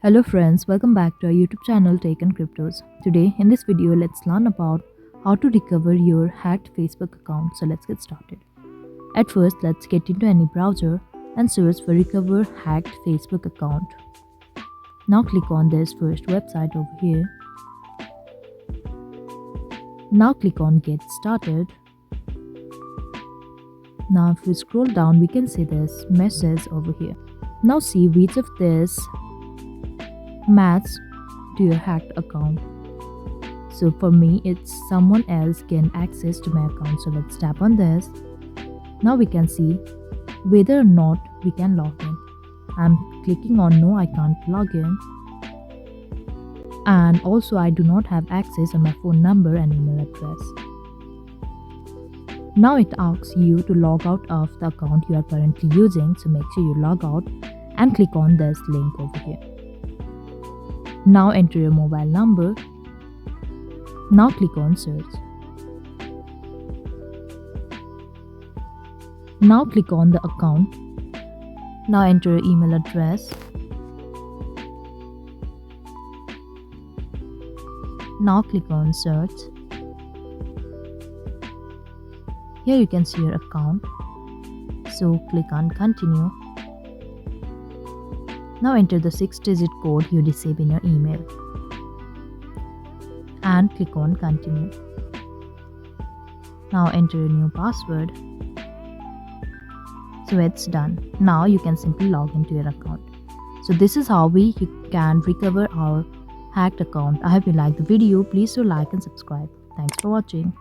Hello friends, welcome back to our YouTube channel Tech and Cryptos. Today in this video let's learn about how to recover your hacked Facebook account. So let's get started. At first let's get into any browser and search for recover hacked Facebook account. Now click on this first website over here. Now click on get started. Now if we scroll down we can see this message over here. Now see which of this match to your hacked account. So for me it's someone else gain access to my account. So let's tap on this. Now we can see whether or not we can log in. I'm clicking on no, I can't log in, and also I do not have access on my phone number and email address. Now it asks you to log out of the account you are currently using, so make sure you log out and click on this link over here. Now enter your mobile number. Now click on search. Now click on the account. Now enter your email address. Now click on search. Here you can see your account. So click on continue. Now enter the 6-digit code you receive in your email and click on continue. Now enter your new password. So it's done. Now you can simply log into your account. So this is how we can recover our hacked account. I hope you liked the video. Please do like and subscribe. Thanks for watching.